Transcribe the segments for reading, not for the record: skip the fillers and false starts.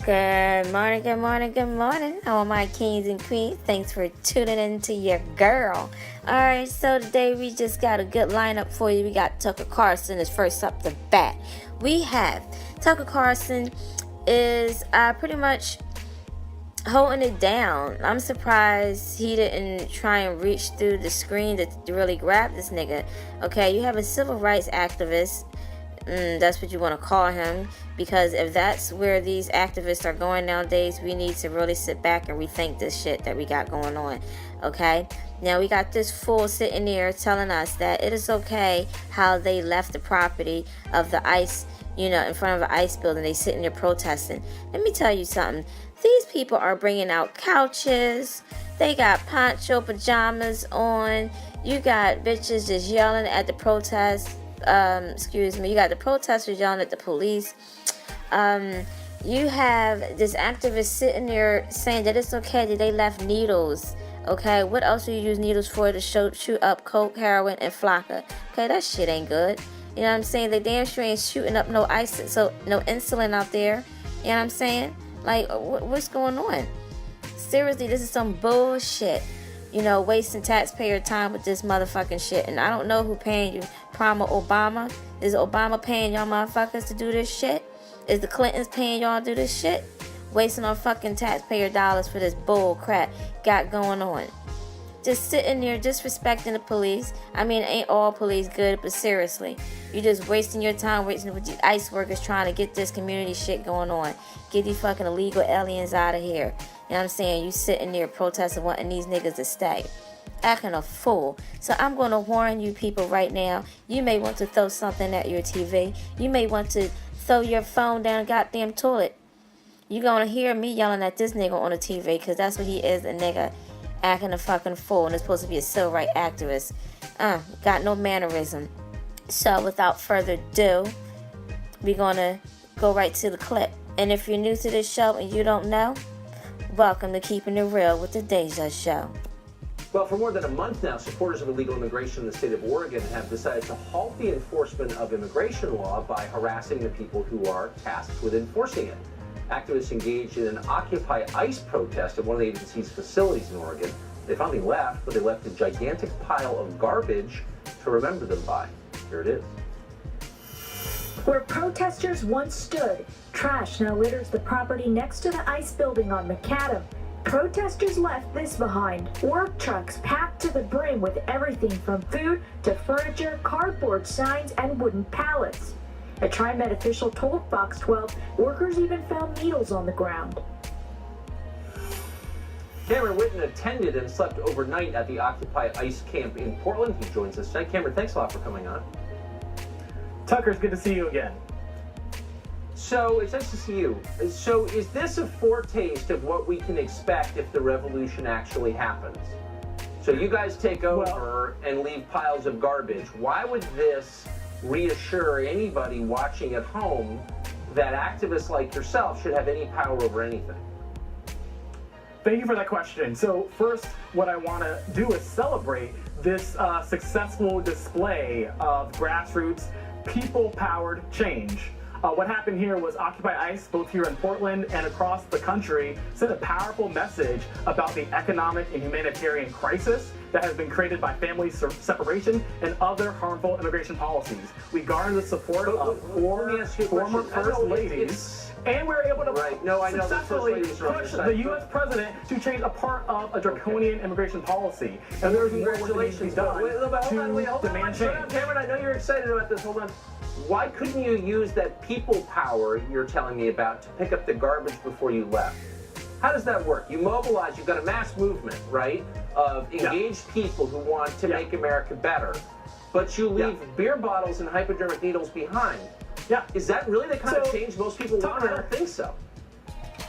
Good morning, good morning, good morning, all my kings and queens. Thanks for tuning in to your girl. Alright, so today we just got a good lineup for you. We got Tucker Carlson is first up the bat. We have Tucker Carlson is pretty much holding it down. I'm surprised he didn't try and reach through the screen to really grab this nigga. Okay, you have a civil rights activist. That's what you want to call him, because if that's where these activists are going nowadays, we need to really sit back and rethink this shit that we got going on. Okay, now we got this fool sitting there telling us that it is okay how they left the property of the ICE, in front of an ICE building. They sitting there protesting. Let me tell you something. These people are bringing out couches. They got poncho pajamas on. You got bitches just yelling at the protest. You got the protesters yelling at the police. You have this activist sitting there saying that it's okay that they left needles. Okay, what else do you use needles for? To shoot up coke, heroin, and flocka. Okay, that shit ain't good. You know what I'm saying? They damn sure ain't shooting up no ice, so no insulin out there. You know what I'm saying? Like, what's going on? Seriously, this is some bullshit. Wasting taxpayer time with this motherfucking shit. And I don't know who paying you. Prime or Obama? Is Obama paying y'all motherfuckers to do this shit? Is the Clintons paying y'all to do this shit? Wasting our fucking taxpayer dollars for this bull crap got going on. Just sitting there disrespecting the police. I mean, ain't all police good, but seriously. You're just wasting your time waiting with these ICE workers trying to get this community shit going on. Get these fucking illegal aliens out of here. You know what I'm saying? You sitting there protesting wanting these niggas to stay. Acting a fool. So I'm going to warn you people right now. You may want to throw something at your TV. You may want to throw your phone down the goddamn toilet. You're going to hear me yelling at this nigga on the TV, because that's what he is, a nigga. Acting a fucking fool, and it's supposed to be a civil rights activist. Got no mannerism. So without further ado, we're gonna go right to the clip. And if you're new to this show and you don't know, welcome to Keeping It Real with the Deja Show. Well, for more than a month now, supporters of illegal immigration in the state of Oregon have decided to halt the enforcement of immigration law by harassing the people who are tasked with enforcing it. Activists engaged in an Occupy ICE protest at one of the agency's facilities in Oregon. They finally left, but they left a gigantic pile of garbage to remember them by. Here it is. Where protesters once stood, trash now litters the property next to the ICE building on Macadam. Protesters left this behind. Work trucks packed to the brim with everything from food to furniture, cardboard signs, and wooden pallets. A TriMet official told Fox 12 workers even found needles on the ground. Cameron Whitten attended and slept overnight at the Occupy ICE camp in Portland. He joins us tonight. Cameron, thanks a lot for coming on. Tucker, it's good to see you again. So, it's nice to see you. So, is this a foretaste of what we can expect if the revolution actually happens? So, you guys take over and leave piles of garbage. Why would this reassure anybody watching at home that activists like yourself should have any power over anything? Thank you for that question. So first, what I want to do is celebrate this successful display of grassroots, people-powered change. What happened here was Occupy ICE, both here in Portland and across the country, sent a powerful message about the economic and humanitarian crisis that has been created by family separation and other harmful immigration policies. We garnered the support of four former First Ladies, and we were able to successfully push the U.S. president to change a part of a draconian immigration policy. And there's more work that needs to be done to demand change. Cameron, I know you're excited about this. Hold on. Why couldn't you use that people power you're telling me about to pick up the garbage before you left? How does that work? You mobilize, you've got a mass movement, right, of engaged people who want to make America better, but you leave beer bottles and hypodermic needles behind. Yeah. Is that really the kind of change most people want? I don't think so.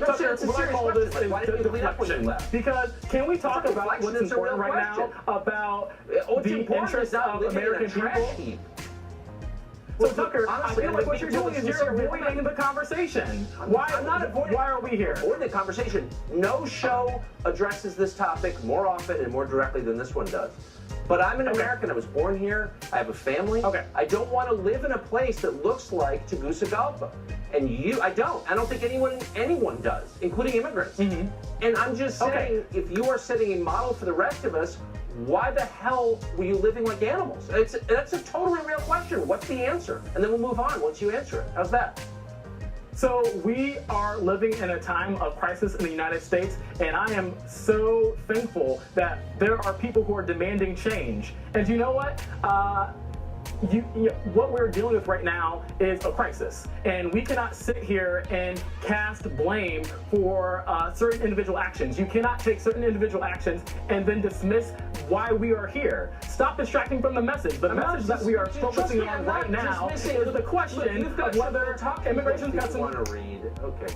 No, Tucker, what I call this is deflection. Because can we talk about what's important right now about the interests of American people? So Tucker, honestly, I feel like what you're doing is you're avoiding the conversation. I'm not avoiding. Why are we here? Avoiding the conversation. No show addresses this topic more often and more directly than this one does. But I'm an American. I was born here. I have a family. Okay. I don't want to live in a place that looks like Tegucigalpa. And I don't think anyone does, including immigrants. Mm-hmm. And I'm just saying, if you are setting a model for the rest of us, why the hell were you living like animals? That's a totally real question. What's the answer? And then we'll move on once you answer it. How's that? So we are living in a time of crisis in the United States, and I am so thankful that there are people who are demanding change. And you know what? What we're dealing with right now is a crisis, and we cannot sit here and cast blame for certain individual actions. You cannot take certain individual actions and then dismiss why we are here. Stop distracting from the message. The message that we are focusing on right now is the question of whether immigration customs. Want to read? Okay.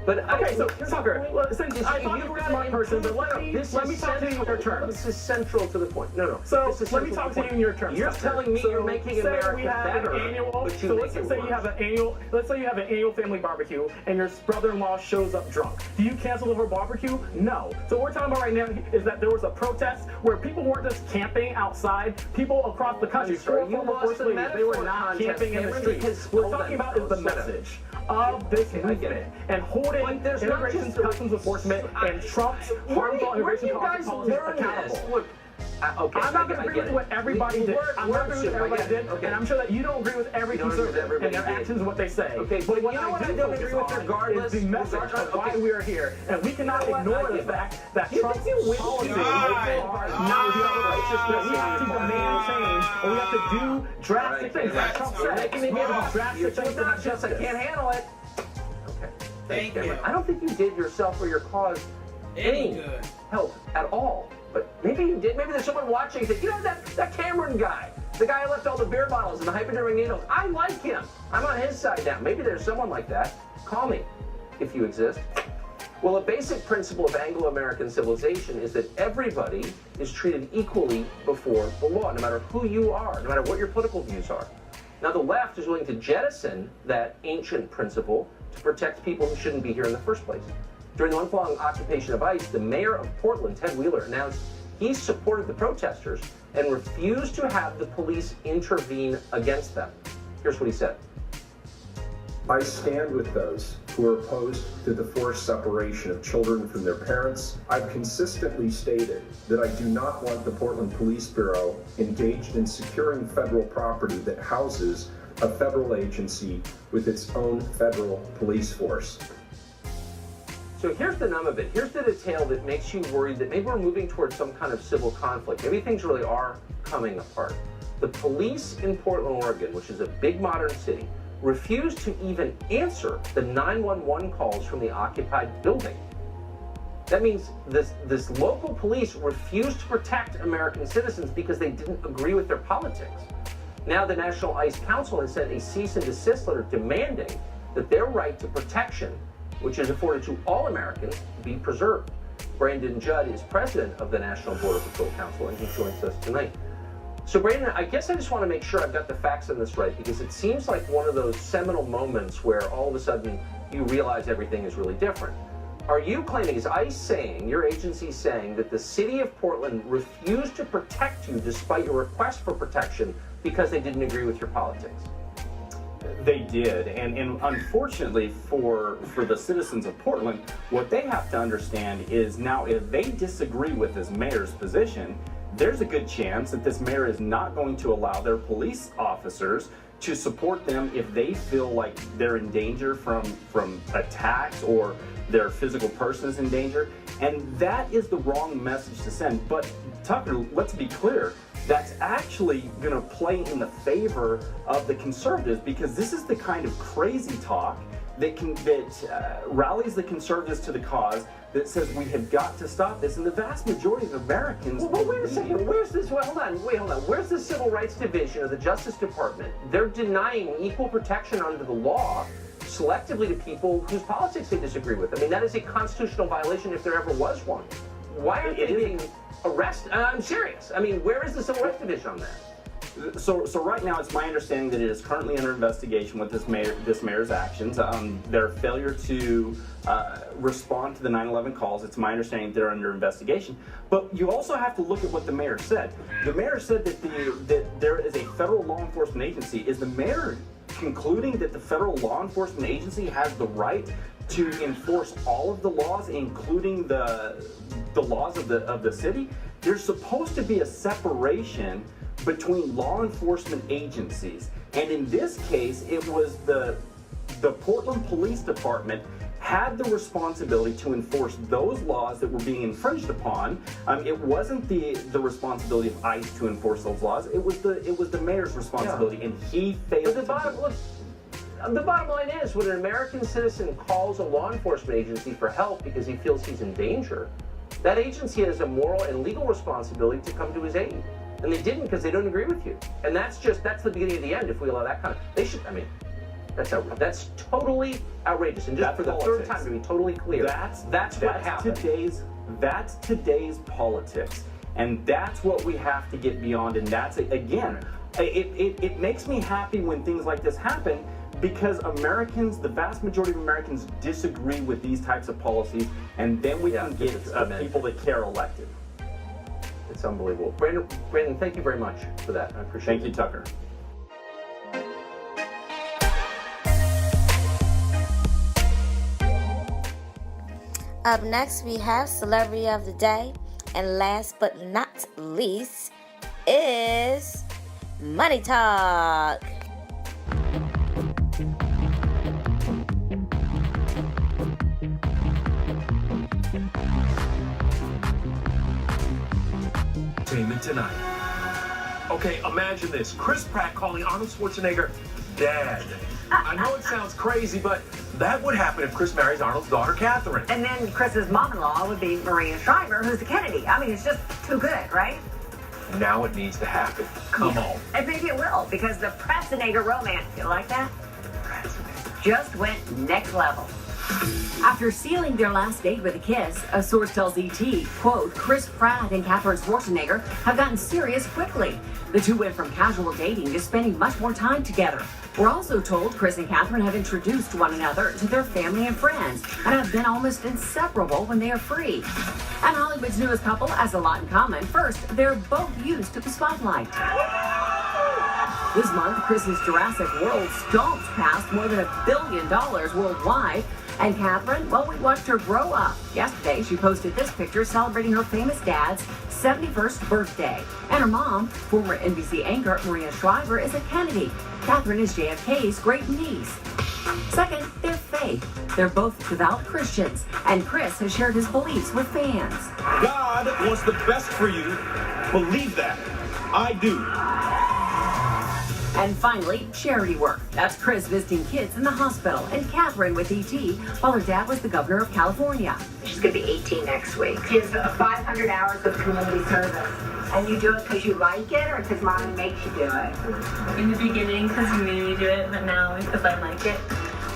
But so Tucker, since I thought you were a smart person, but let me talk to you in your terms. This is central to the point. No. So let me talk to you in your terms. You're telling me you're making America better, but you make it worse. Let's say you have an annual family barbecue, and your brother-in-law shows up drunk. Do you cancel the whole barbecue? No. So what we're talking about right now is that there was a protest where people weren't just camping outside. People across the country, they were not camping in the streets. What we're talking about is the message of this movement and holding immigration customs enforcement and Trump's harmful immigration policies accountable. Look, I'm not going to agree with what everybody did. I'm not going to agree with what everybody did, and I'm sure that you don't agree with every conservative and their actions and what they say. Okay, but what you know what I don't agree with regardless is the message of why we are here, and we cannot ignore the fact that Trump's policies are not righteous. That we have to demand change, and we have to do drastic things. Like Trump said, making me able to do drastic things for justice. I can't handle it. Okay. Thank you. I don't think you did yourself or your cause any help at all. But maybe you did. Maybe there's someone watching and think, you know, that Cameron guy, the guy who left all the beer bottles and the hypodermic needles, I like him. I'm on his side now. Maybe there's someone like that. Call me if you exist. Well, a basic principle of Anglo-American civilization is that everybody is treated equally before the law, no matter who you are, no matter what your political views are. Now, the left is willing to jettison that ancient principle to protect people who shouldn't be here in the first place. During the month-long occupation of ICE, the mayor of Portland, Ted Wheeler, announced he supported the protesters and refused to have the police intervene against them. Here's what he said. I stand with those who are opposed to the forced separation of children from their parents. I've consistently stated that I do not want the Portland Police Bureau engaged in securing federal property that houses a federal agency with its own federal police force. So here's the nub of it. Here's the detail that makes you worried that maybe we're moving towards some kind of civil conflict. Maybe things really are coming apart. The police in Portland, Oregon, which is a big modern city, refused to even answer the 911 calls from the occupied building. That means this local police refused to protect American citizens because they didn't agree with their politics. Now the National ICE Council has sent a cease and desist letter demanding that their right to protection, which is afforded to all Americans, be preserved. Brandon Judd is president of the National Border Patrol Council, and he joins us tonight. So Brandon, I guess I just want to make sure I've got the facts on this right, because it seems like one of those seminal moments where all of a sudden you realize everything is really different. Are you claiming, is ICE saying, your agency saying, that the city of Portland refused to protect you despite your request for protection because they didn't agree with your politics? They did, and unfortunately for the citizens of Portland, what they have to understand is now if they disagree with this mayor's position, there's a good chance that this mayor is not going to allow their police officers to support them if they feel like they're in danger from attacks or their physical person is in danger. And that is the wrong message to send. But Tucker, let's be clear, that's actually going to play in the favor of the conservatives, because this is the kind of crazy talk that rallies the conservatives to the cause, that says we have got to stop this, and the vast majority of Americans. Well, wait a second. Where's this? Well, hold on. Where's the Civil Rights Division of the Justice Department? They're denying equal protection under the law selectively to people whose politics they disagree with. I mean, that is a constitutional violation if there ever was one. Why aren't they being arrested? I'm serious. I mean, where is the Civil Rights Division on that? So right now, it's my understanding that it is currently under investigation with this mayor's actions. Their failure to respond to the 9/11 calls. It's my understanding they're under investigation. But you also have to look at what the mayor said. The mayor said that there is a federal law enforcement agency. Is the mayor concluding that the federal law enforcement agency has the right to enforce all of the laws, including the laws of the city? There's supposed to be a separation between law enforcement agencies, and in this case, it was the Portland Police Department had the responsibility to enforce those laws that were being infringed upon. It wasn't the responsibility of ICE to enforce those laws. It was the mayor's responsibility, and he failed. But the bottom line is, when an American citizen calls a law enforcement agency for help because he feels he's in danger, that agency has a moral and legal responsibility to come to his aid. And they didn't because they don't agree with you. And that's the beginning of the end if we allow that kind of, that's totally outrageous. And just for the third time, to be totally clear, that's what happened. That's today's politics. And that's what we have to get beyond. And that's, again, it makes me happy when things like this happen, because Americans, the vast majority of Americans, disagree with these types of policies, and then we can get people that care elected. It's unbelievable. Brandon, thank you very much for that. I appreciate it. Thank you, Tucker. Up next, we have Celebrity of the Day. And last but not least is Money Talk. Tonight. Okay, imagine this. Chris Pratt calling Arnold Schwarzenegger Dad. I know it sounds crazy, but that would happen if Chris marries Arnold's daughter, Catherine. And then Chris's mom-in-law would be Maria Shriver, who's a Kennedy. I mean, it's just too good, right? Now it needs to happen. Come on. And maybe it will, because the Pratzenager romance, you like that? Just went next level. After sealing their last date with a kiss, a source tells ET, quote, Chris Pratt and Catherine Schwarzenegger have gotten serious quickly. The two went from casual dating to spending much more time together. We're also told Chris and Catherine have introduced one another to their family and friends and have been almost inseparable when they are free. And Hollywood's newest couple has a lot in common. First, they're both used to the spotlight. This month, Chris's Jurassic World stomps past more than $1 billion worldwide. And Catherine, well, we watched her grow up. Yesterday, she posted this picture celebrating her famous dad's 71st birthday. And her mom, former NBC anchor Maria Shriver, is a Kennedy. Catherine is JFK's great niece. Second, their faith. They're both devout Christians, and Chris has shared his beliefs with fans. God wants the best for you. Believe that. I do. And finally, charity work. That's Chris visiting kids in the hospital, and Catherine with ET, while her dad was the governor of California. She's going to be 18 next week. She has 500 hours of community service. And you do it because you like it, or because mommy makes you do it? In the beginning, because you made me do it, but now because I like it.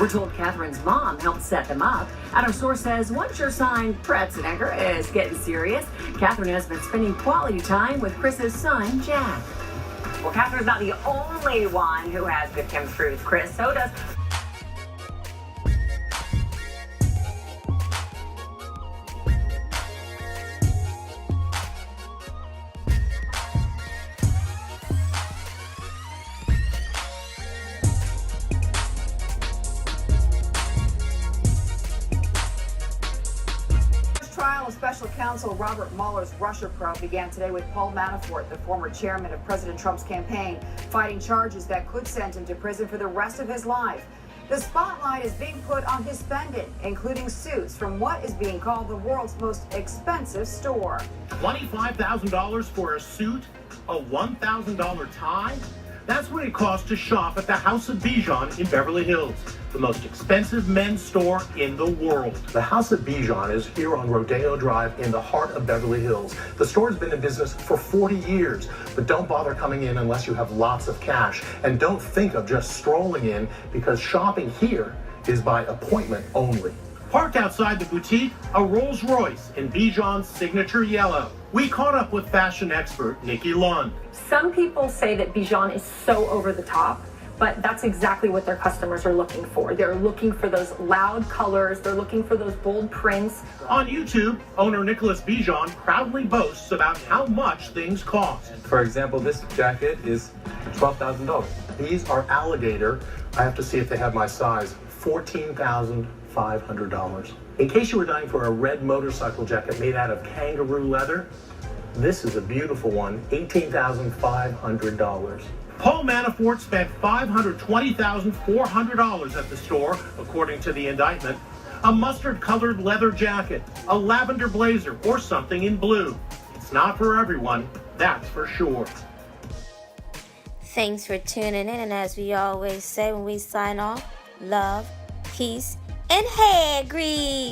We're told Catherine's mom helped set them up, and our source says one sure sign Pratzenegger is getting serious. Catherine has been spending quality time with Chris's son, Jack. Well, Catherine's not the only one who has good chemistry with Chris. So does... Trial of Special Counsel Robert Mueller's Russia probe began today with Paul Manafort, the former chairman of President Trump's campaign, fighting charges that could send him to prison for the rest of his life. The spotlight is being put on his spending, including suits from what is being called the world's most expensive store. $25,000 for a suit? A $1,000 tie? That's what it costs to shop at the House of Bijan in Beverly Hills, the most expensive men's store in the world. The House of Bijan is here on Rodeo Drive in the heart of Beverly Hills. The store has been in business for 40 years, but don't bother coming in unless you have lots of cash. And don't think of just strolling in, because shopping here is by appointment only. Parked outside the boutique, a Rolls Royce in Bijan's signature yellow. We caught up with fashion expert Nikki Lund. Some people say that Bijan is so over the top, but that's exactly what their customers are looking for. They're looking for those loud colors. They're looking for those bold prints. On YouTube, owner Nicholas Bijan proudly boasts about how much things cost. For example, this jacket is $12,000. These are alligator. I have to see if they have my size. $14,500. In case you were dying for a red motorcycle jacket made out of kangaroo leather, this is a beautiful one, $18,500. Paul Manafort spent $520,400 at the store, according to the indictment. A mustard-colored leather jacket, a lavender blazer, or something in blue. It's not for everyone, that's for sure. Thanks for tuning in, and as we always say when we sign off, love, peace, and hair grease.